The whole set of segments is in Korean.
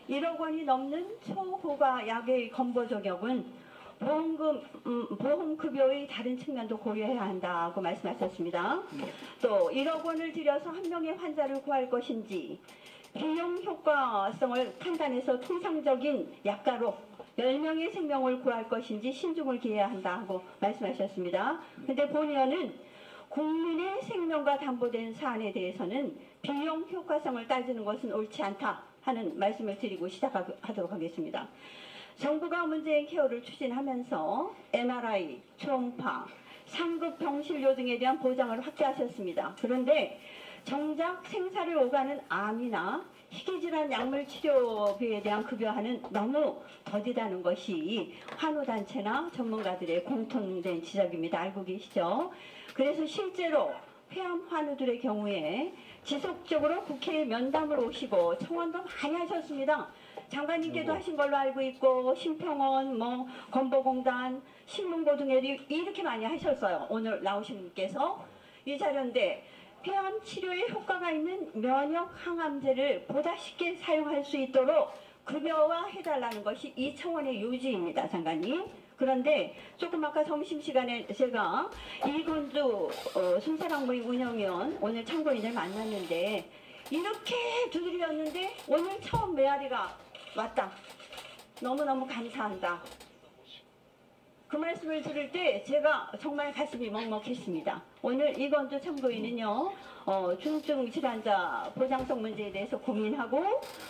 1억 원이 넘는 초호가 약의 건보 적용은 보험급여의 다른 측면도 고려해야 한다고 말씀하셨습니다. 또 1억 원을 들여서 한 명의 환자를 구할 것인지 비용 효과성을 판단해서 통상적인 약가로 10명의 생명을 구할 것인지 신중을 기해야 한다 하고 말씀하셨습니다. 근데 본의원은 국민의 생명과 담보된 사안에 대해서는 비용 효과성을 따지는 것은 옳지 않다 하는 말씀을 드리고 시작하도록 하겠습니다. 정부가 문재인 케어를 추진하면서 MRI, 초음파, 상급 병실료 등에 대한 보장을 확대하셨습니다. 그런데 정작 생사를 오가는 암이나 희귀질환 약물 치료비에 대한 급여하는 너무 더디다는 것이 환우단체나 전문가들의 공통된 지적입니다. 알고 계시죠? 그래서 실제로 폐암 환우들의 경우에 지속적으로 국회에 면담을 오시고 청원도 많이 하셨습니다. 장관님께도 하신 걸로 알고 있고 심평원, 건보공단, 신문고 등에 이렇게 많이 하셨어요. 오늘 나오신 분께서 이 자료인데 폐암 치료에 효과가 있는 면역 항암제를 보다 쉽게 사용할 수 있도록 급여화해달라는 것이 이 청원의 요지입니다, 장관님. 그런데 조금 아까 점심시간에 제가 이건주 순사랑모임 운영위원 오늘 참고인을 만났는데 이렇게 두드렸는데 오늘 처음 메아리가 왔다. 너무너무 감사한다. 그 말씀을 들을 때 제가 정말 가슴이 먹먹했습니다. 오늘 이건주 참고인은요, 중증 질환자 보장성 문제에 대해서 고민하고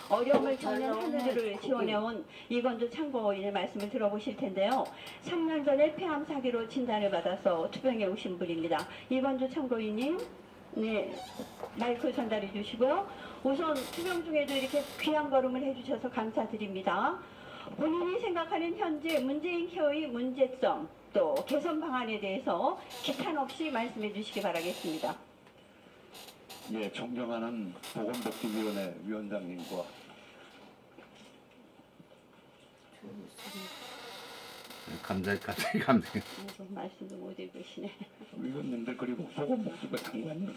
어려움을 겪는 환우들을 지원해온 이건주 참고인의 말씀을 들어보실 텐데요. 3년 전에 폐암 사기로 진단을 받아서 투병해 오신 분입니다. 이건주 참고인님, 네, 마이크 전달해 주시고요. 우선 투병 중에도 이렇게 귀한 걸음을 해주셔서 감사드립니다. 본인이 생각하는 현재 문재인 케어의 문제점 또 개선 방안에 대해서 기탄 없이 말씀해 주시기 바라겠습니다. 예, 존경하는 보건복지위원회 위원장님과 갑자기 감사해요. 말씀도 못 읽으시네. 위원님들 그리고 보건복지부 장관님과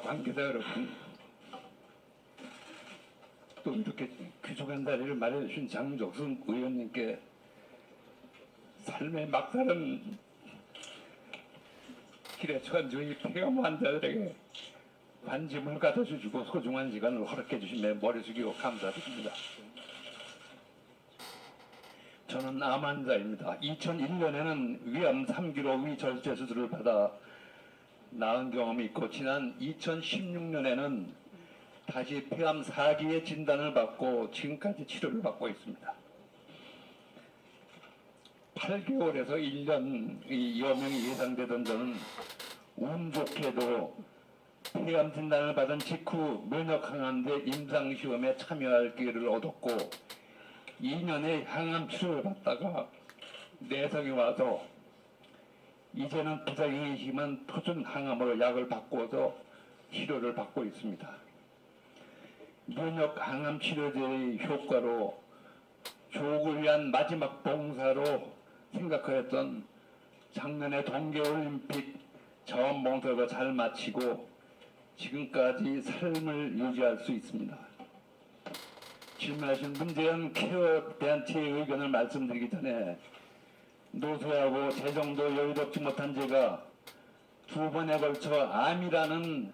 관계자 여러분, 또 이렇게 귀중한 자리를 마련해 주신 장적순 의원님께 삶의 막다른 길에 처한 저희 폐암 환자들에게 관심을 가져주시고 소중한 시간을 허락해 주심에 머리 숙이고 감사드립니다. 저는 암 환자입니다. 2001년에는 위암 3기로 위절제 수술을 받아 나은 경험이 있고 지난 2016년에는 다시 폐암 4기의 진단을 받고 지금까지 치료를 받고 있습니다. 8개월에서 1년의 여명이 예상되던 저는 운 좋게도 폐암 진단을 받은 직후 면역항암제 임상시험에 참여할 기회를 얻었고 2년의 항암 치료를 받다가 내성이 와서 이제는 부작용이 심한 표준 항암으로 약을 바꿔서 치료를 받고 있습니다. 면역 항암 치료제의 효과로 조국을 위한 마지막 봉사로 생각하였던 작년의 동계올림픽 자원봉사가 잘 마치고 지금까지 삶을 유지할 수 있습니다. 질문하신 문재인 케어 대한체의 의견을 말씀드리기 전에 노쇠하고 재정도 여유롭지 못한 제가 2번에 걸쳐 암이라는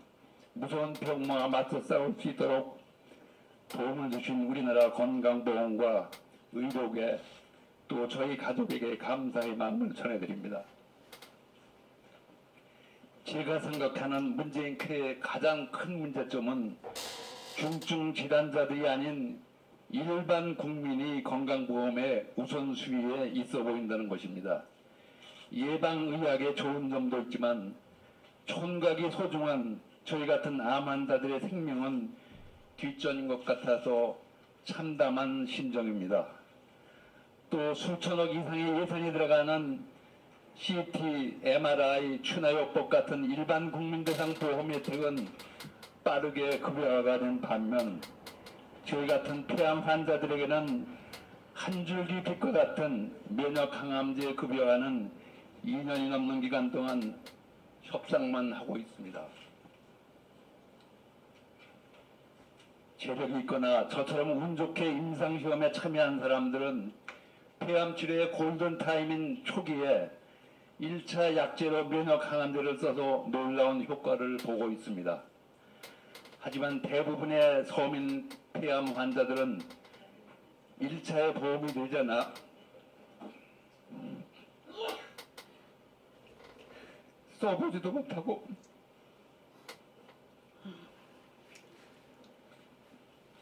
무서운 병마와 맞서 싸울 수 있도록 도움을 주신 우리나라 건강보험과 의료계 또 저희 가족에게 감사의 마음을 전해드립니다. 제가 생각하는 문재인 케어의 가장 큰 문제점은 중증 질환자들이 아닌 일반 국민이 건강보험의 우선순위에 있어 보인다는 것입니다. 예방의학에 좋은 점도 있지만 총각이 소중한 저희 같은 암 환자들의 생명은 뒷전인 것 같아서 참담한 심정입니다. 또 수천억 이상의 예산이 들어가는 CT, MRI, 추나요법 같은 일반 국민 대상 보험 혜택은 빠르게 급여화가 된 반면 저희 같은 폐암 환자들에게는 한 줄기 빛과 같은 면역 항암제 급여화는 2년이 넘는 기간 동안 협상만 하고 있습니다. 재력이 있거나 저처럼 운 좋게 임상시험에 참여한 사람들은 폐암 치료의 골든타임인 초기에 1차 약제로 면역 항암제를 써서 놀라운 효과를 보고 있습니다. 하지만 대부분의 서민 폐암 환자들은 1차에 보험이 되지 않아 써보지도 못하고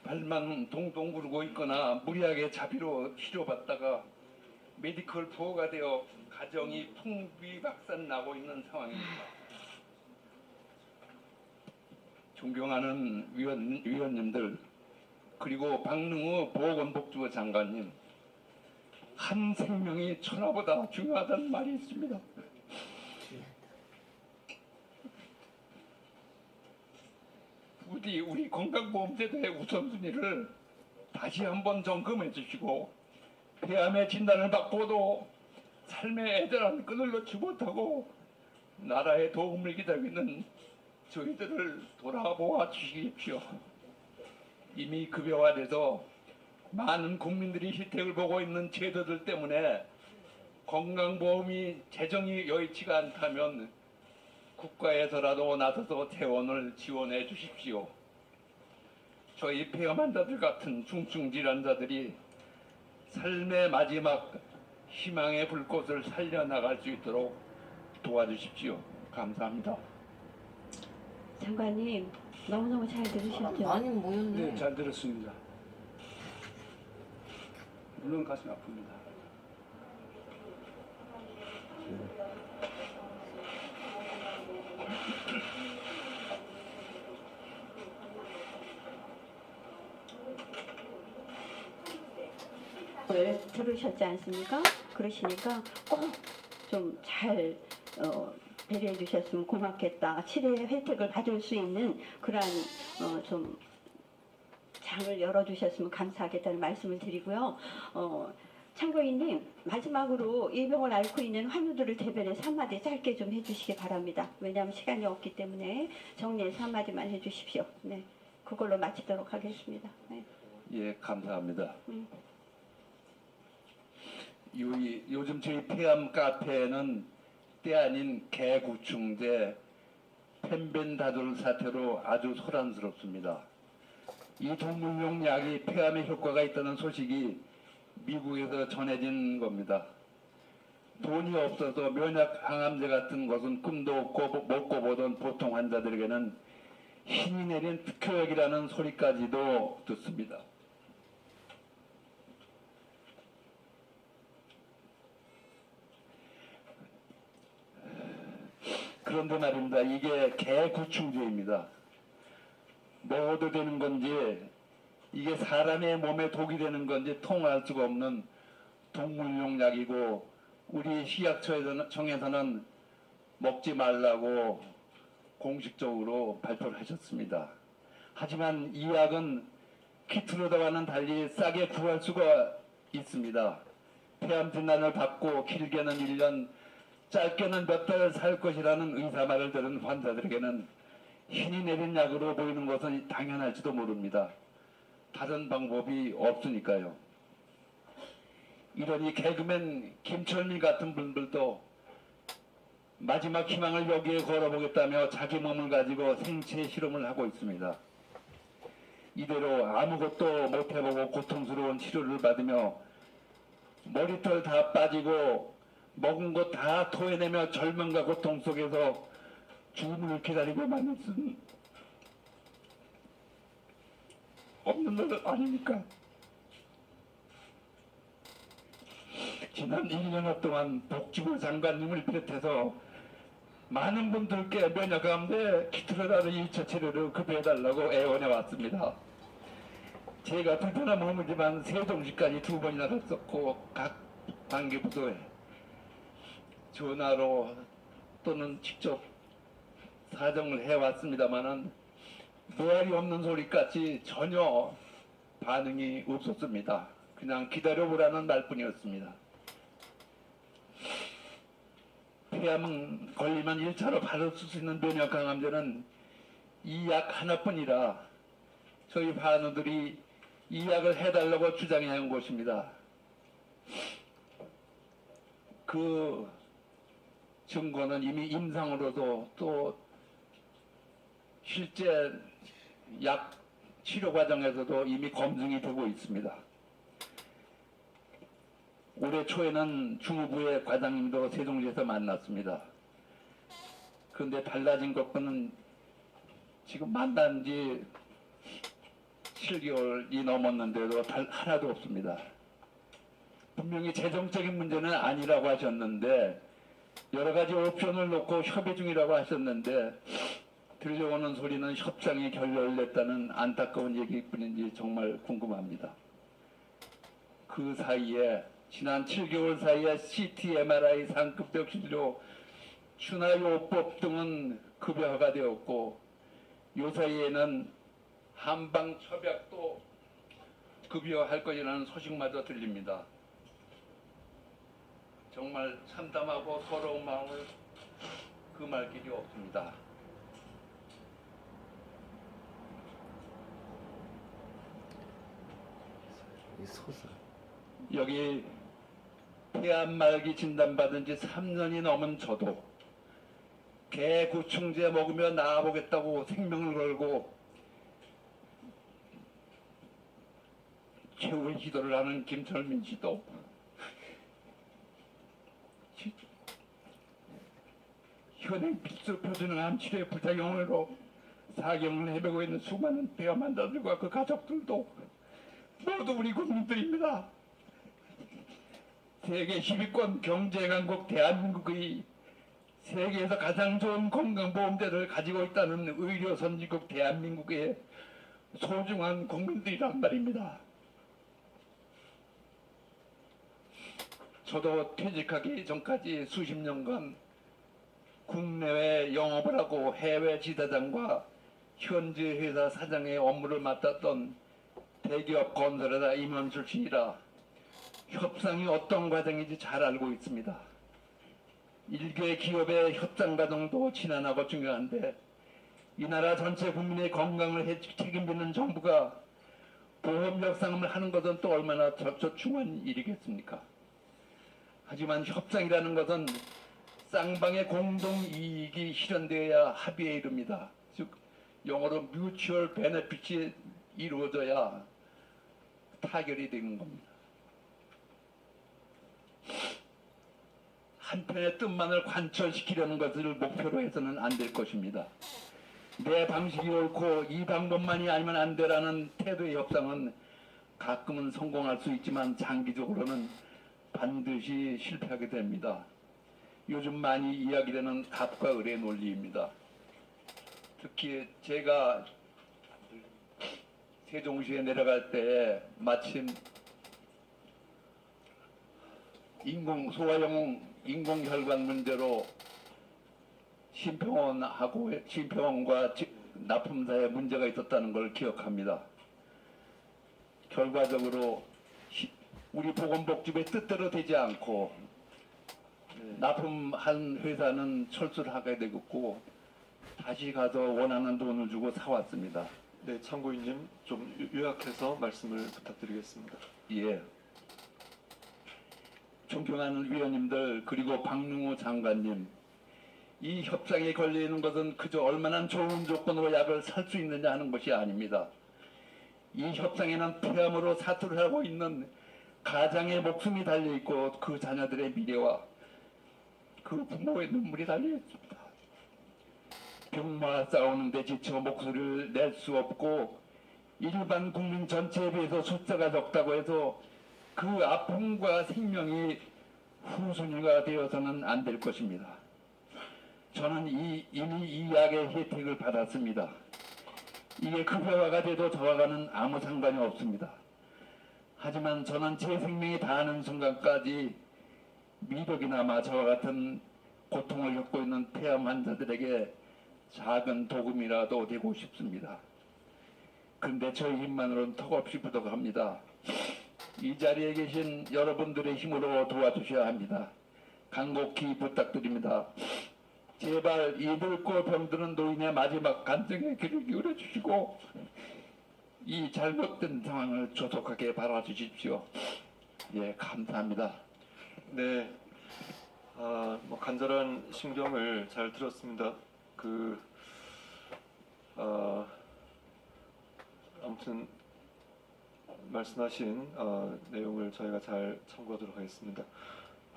발만 동동 구르고 있거나 무리하게 자비로 치료받다가 메디컬 부호가 되어 가정이 풍비박산 나고 있는 상황입니다. 존경하는 위원님들 그리고 박능우 보건복지부 장관님, 한 생명이 천하보다 중요하다는 말이 있습니다. 우리 건강보험제도의 우선순위를 다시 한번 점검해 주시고 폐암의 진단을 받고도 삶의 애절한 끈을 놓지 못하고 나라의 도움을 기다리고 있는 저희들을 돌아보아 주십시오. 이미 급여화돼서 많은 국민들이 혜택을 보고 있는 제도들 때문에 건강보험이 재정이 여의치가 않다면 국가에서라도 나서서 재원을 지원해 주십시오. 저희 폐암 환자들 같은 중증 질환자들이 삶의 마지막 희망의 불꽃을 살려나갈 수 있도록 도와주십시오. 감사합니다. 장관님 너무너무 잘 들으셨죠? 많이 모였네. 네, 잘 들었습니다. 물론 가슴이 아픕니다. 들으셨지 않습니까? 그러시니까 꼭 좀 잘 배려해 주셨으면 고맙겠다. 치료의 혜택을 받을 수 있는 그러한 좀 장을 열어주셨으면 감사하겠다는 말씀을 드리고요. 참고인님 마지막으로 이 병을 앓고 있는 환우들을 대변해서 한마디 짧게 좀 해주시기 바랍니다. 왜냐하면 시간이 없기 때문에 정리해서 한마디만 해주십시오. 네, 그걸로 마치도록 하겠습니다. 네. 예, 감사합니다. 요즘 저희 폐암 카페에는 때 아닌 개구충제 펜벤다졸 사태로 아주 소란스럽습니다. 이 동물용 약이 폐암에 효과가 있다는 소식이 미국에서 전해진 겁니다. 돈이 없어서 면역 항암제 같은 것은 꿈도 없고 먹고 보던 보통 환자들에게는 신이 내린 특효약이라는 소리까지도 듣습니다. 그런데 말입니다. 이게 개구충제입니다. 먹어도 되는 건지 이게 사람의 몸에 독이 되는 건지 통할 수가 없는 동물용 약이고 우리 식약청에서는 먹지 말라고 공식적으로 발표를 하셨습니다. 하지만 이 약은 키트로다와는 달리 싸게 구할 수가 있습니다. 폐암 진단을 받고 길게는 1년, 짧게는 몇 달 살 것이라는 의사 말을 들은 환자들에게는 신이 내린 약으로 보이는 것은 당연할지도 모릅니다. 다른 방법이 없으니까요. 이러니 개그맨 김철민 같은 분들도 마지막 희망을 여기에 걸어보겠다며 자기 몸을 가지고 생체 실험을 하고 있습니다. 이대로 아무것도 못해보고 고통스러운 치료를 받으며 머리털 다 빠지고 먹은 것 다 토해내며 절망과 고통 속에서 죽음을 기다리고만 있은 없는 것 아닙니까? 지난 1년 동안 복지부 장관님을 비롯해서 많은 분들께 면역암제 키트로다를 2차 치료를 급여해달라고 애원해 왔습니다. 제가 불편한 몸이지만 세종시까지 2번이나 갔었고 각 관계부서에 전화로 또는 직접 사정을 해왔습니다마는 무알이 없는 소리까지 전혀 반응이 없었습니다. 그냥 기다려보라는 말뿐이었습니다. 폐암 걸리면 1차로 바로 쓸 수 있는 면역 강암제는 이 약 하나뿐이라 저희 환우들이 이 약을 해달라고 주장해 온 것입니다. 그 증거는 이미 임상으로도 또 실제 약 치료 과정에서도 이미 검증이 되고 있습니다. 올해 초에는 중후부의 과장님도 세종시에서 만났습니다. 그런데 달라진 것은 지금 만난 지 7개월이 넘었는데도 하나도 없습니다. 분명히 재정적인 문제는 아니라고 하셨는데 여러 가지 옵션을 놓고 협의 중이라고 하셨는데 들려오는 소리는 협상이 결렬됐다는 안타까운 얘기뿐인지 정말 궁금합니다. 그 사이에 지난 7개월 사이에 CT, MRI, 상급적 진료, 추나요법 등은 급여화가 되었고 요 사이에는 한방 처박도 급여할 것이라는 소식마저 들립니다. 정말 참담하고 서러운 마음을 금할 길이 없습니다. 이 소설. 여기 폐암 말기 진단받은 지 3년이 넘은 저도 개 구충제 먹으며 나아보겠다고 생명을 걸고 최후의 기도를 하는 김철민 씨도 현행 필수 표준의 암 치료의 부작용으로 사경을 헤매고 있는 수많은 폐암 환자들과 그 가족들도 모두 우리 국민들입니다. 세계 10위권 경제 강국 대한민국의 세계에서 가장 좋은 건강보험제를 가지고 있다는 의료 선진국 대한민국의 소중한 국민들이란 말입니다. 저도 퇴직하기 전까지 수십 년간 국내외 영업을 하고 해외 지사장과 현지 회사 사장의 업무를 맡았던 대기업 건설회사 임원 출신이라 협상이 어떤 과정인지 잘 알고 있습니다. 일개 기업의 협상 과정도 지난하고 중요한데 이 나라 전체 국민의 건강을 책임지는 정부가 보험 협상을 하는 것은 또 얼마나 중요한 일이겠습니까? 하지만 협상이라는 것은 쌍방의 공동 이익이 실현되어야 합의에 이릅니다. 즉 영어로 mutual benefit이 이루어져야 타결이 되는 겁니다. 한편의 뜻만을 관철시키려는 것을 목표로 해서는 안 될 것입니다. 내 방식이 옳고 이 방법만이 아니면 안 되라는 태도의 협상은 가끔은 성공할 수 있지만 장기적으로는 반드시 실패하게 됩니다. 요즘 많이 이야기되는 갑과 을의 논리입니다. 특히 제가 세종시에 내려갈 때 마침 소아용 인공혈관 문제로 심평원과 납품사에 문제가 있었다는 걸 기억합니다. 결과적으로 우리 보건복지부의 뜻대로 되지 않고 납품한 회사는 철수를 하게 되었고 다시 가서 원하는 돈을 주고 사왔습니다. 네, 참고인님 좀 요약해서 말씀을 부탁드리겠습니다. 예. 존경하는 위원님들 그리고 박능호 장관님, 이 협상에 걸리는 것은 그저 얼마나 좋은 조건으로 약을 살 수 있느냐 하는 것이 아닙니다. 이 협상에는 폐암으로 사투를 하고 있는 가장의 목숨이 달려있고 그 자녀들의 미래와 그 부모의 눈물이 달려있습니다. 병마와 싸우는데 지쳐 목소리를 낼 수 없고 일반 국민 전체에 비해서 숫자가 적다고 해서 그 아픔과 생명이 후순위가 되어서는 안 될 것입니다. 저는 이미 이 약의 혜택을 받았습니다. 이게 급여화가 돼도 저와는 아무 상관이 없습니다. 하지만 저는 제 생명이 다하는 순간까지 미덕이나마 저와 같은 고통을 겪고 있는 폐암 환자들에게 작은 도금이라도 되고 싶습니다. 그런데 저희 힘만으로는 턱없이 부족합니다. 이 자리에 계신 여러분들의 힘으로 도와주셔야 합니다. 간곡히 부탁드립니다. 제발 이 늙고 병드는 노인의 마지막 간증에 귀를 기울여 주시고 이 잘못된 상황을 조속하게 바라주십시오. 예, 감사합니다. 네, 뭐 간절한 심경을 잘 들었습니다. 아무튼 말씀하신 내용을 저희가 잘 참고하도록 하겠습니다.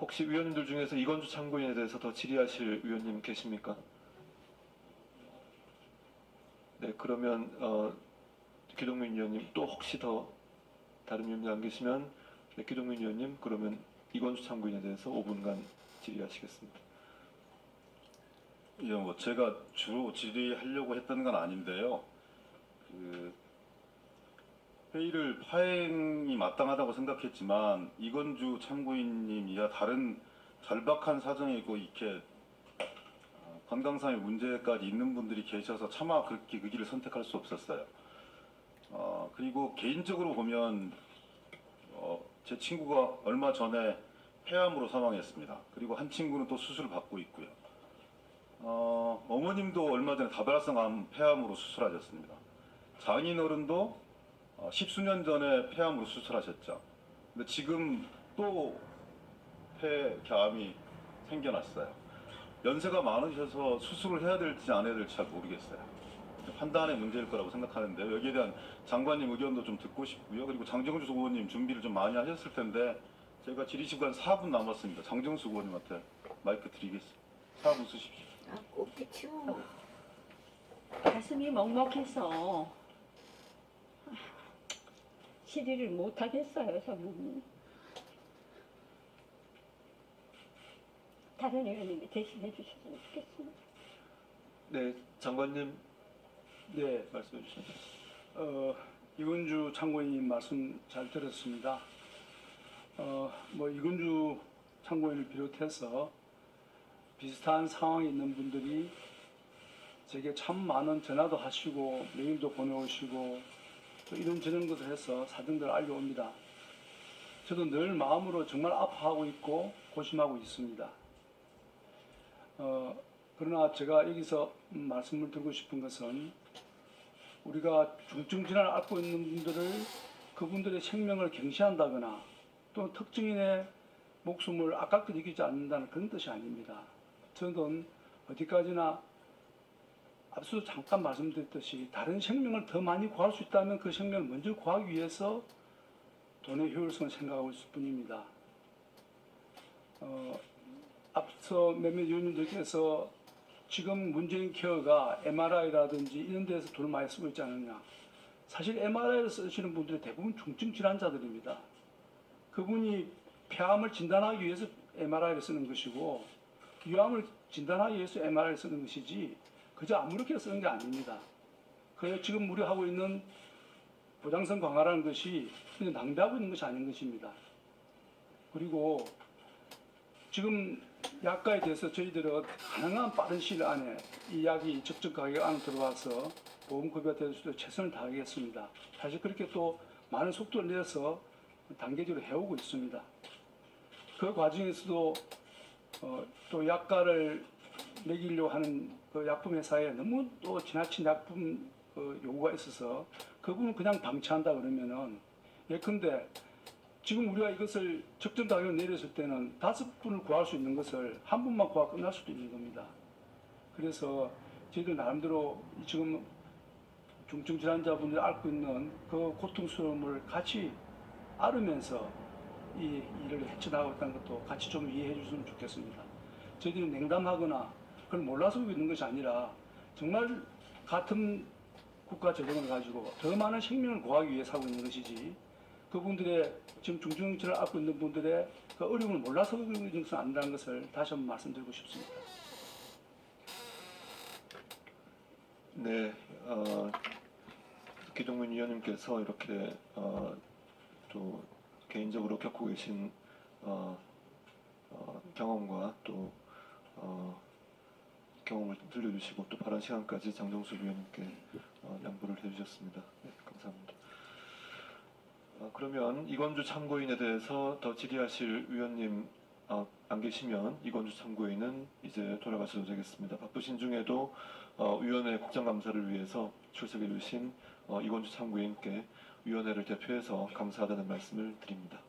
혹시 위원님들 중에서 이건주 참고인에 대해서 더 질의하실 위원님 계십니까? 네, 그러면 기동민 위원님 또 혹시 더 다른 위원님 안 계시면 네, 기동민 위원님 그러면 이건주 참고인에 대해서 5분간 질의하시겠습니다. 예, 뭐 제가 주로 질의하려고 했던 건 아닌데요. 회의를 파행이 마땅하다고 생각했지만 이건주 참고인님이야 다른 절박한 사정이 있고 이렇게 건강상의 문제까지 있는 분들이 계셔서 차마 그렇게 그 길을 선택할 수 없었어요. 그리고 개인적으로 보면 제 친구가 얼마 전에 폐암으로 사망했습니다. 그리고 한 친구는 또 수술을 받고 있고요. 어머님도 얼마 전에 다발성 폐암으로 수술하셨습니다. 장인어른도 십수년 전에 폐암으로 수술하셨죠. 근데 지금 또 폐암이 생겨났어요. 연세가 많으셔서 수술을 해야 될지 안 해야 될지 잘 모르겠어요. 판단의 문제일 거라고 생각하는데 여기에 대한 장관님 의견도 좀 듣고 싶고요. 그리고 장정수 의원님 준비를 좀 많이 하셨을 텐데 제가 질의 시간 4분 남았습니다. 장정수 의원님한테 마이크 드리겠습니다. 4분 쓰십시오. 꽃이 치워. 가슴이 먹먹해서 질의를 못 하겠어요. 저는 다른 의원님이 대신해 주셨으면 좋겠습니다. 네, 장관님 네, 말씀해 주시죠. 이건주 참고인님 말씀 잘 들었습니다. 뭐 이건주 참고인을 비롯해서 비슷한 상황에 있는 분들이 제게 참 많은 전화도 하시고 메일도 보내오시고 또 이런저런 것을 해서 사정들을 알려옵니다. 저도 늘 마음으로 정말 아파하고 있고 고심하고 있습니다. 그러나 제가 여기서 말씀을 드리고 싶은 것은 우리가 중증 질환을 앓고 있는 분들을 그분들의 생명을 경시한다거나 또 특정인의 목숨을 아깝게 여기지 않는다는 그런 뜻이 아닙니다. 저는 어디까지나 앞서 잠깐 말씀드렸듯이 다른 생명을 더 많이 구할 수 있다면 그 생명을 먼저 구하기 위해서 돈의 효율성을 생각하고 있을 뿐입니다. 앞서 몇몇 의원님들께서 지금 문재인 케어가 MRI라든지 이런 데서 돈을 많이 쓰고 있지 않느냐. 사실 MRI를 쓰시는 분들이 대부분 중증 질환자들입니다. 그분이 폐암을 진단하기 위해서 MRI를 쓰는 것이고 유암을 진단하기 위해서 MRI를 쓰는 것이지 그저 아무렇게 쓰는 게 아닙니다. 그래서 지금 우리 하고 있는 보장성 강화라는 것이 그냥 낭비하고 있는 것이 아닌 것입니다. 그리고 지금 약가에 대해서 저희들은 가능한 빠른 시일 안에 이 약이 적정 가격 안에 들어와서 보험급여가 될 수 있도록 최선을 다하겠습니다. 사실 그렇게 또 많은 속도를 내서 단계적으로 해오고 있습니다. 그 과정에서도 또 약가를 매기려고 하는 그 약품 회사에 너무 또 지나친 약품 요구가 있어서 그분은 그냥 방치한다 그러면은 예컨대 지금 우리가 이것을 적정 가격을 내렸을 때는 5분을 구할 수 있는 것을 한 분만 구하 끝날 수도 있는 겁니다. 그래서 저희들 나름대로 지금 중증 질환자분들이 앓고 있는 그 고통스러움을 같이 앓으면서 이 일을 헤쳐나가고 있다는 것도 같이 좀 이해해 주셨으면 좋겠습니다. 저희들이 냉담하거나 그걸 몰라서 하고 있는 것이 아니라 정말 같은 국가 재정을 가지고 더 많은 생명을 구하기 위해서 하고 있는 것이지 그분들의 지금 중증 질환을 앓고 있는 분들의 그 어려움을 몰라서 하고 있는 것은 아니라는 것을 다시 한번 말씀드리고 싶습니다. 네, 기동민 위원님께서 이렇게 또 개인적으로 겪고 계신 경험과 또 경험을 들려주시고 또 바른 시간까지 장정수 위원님께 양보를 해주셨습니다. 네, 감사합니다. 그러면 이건주 참고인에 대해서 더 질의하실 위원님 안 계시면 이건주 참고인은 이제 돌아가셔도 되겠습니다. 바쁘신 중에도 위원회 국정감사를 위해서 출석해 주신 이건주 참고인께 위원회를 대표해서 감사하다는 말씀을 드립니다.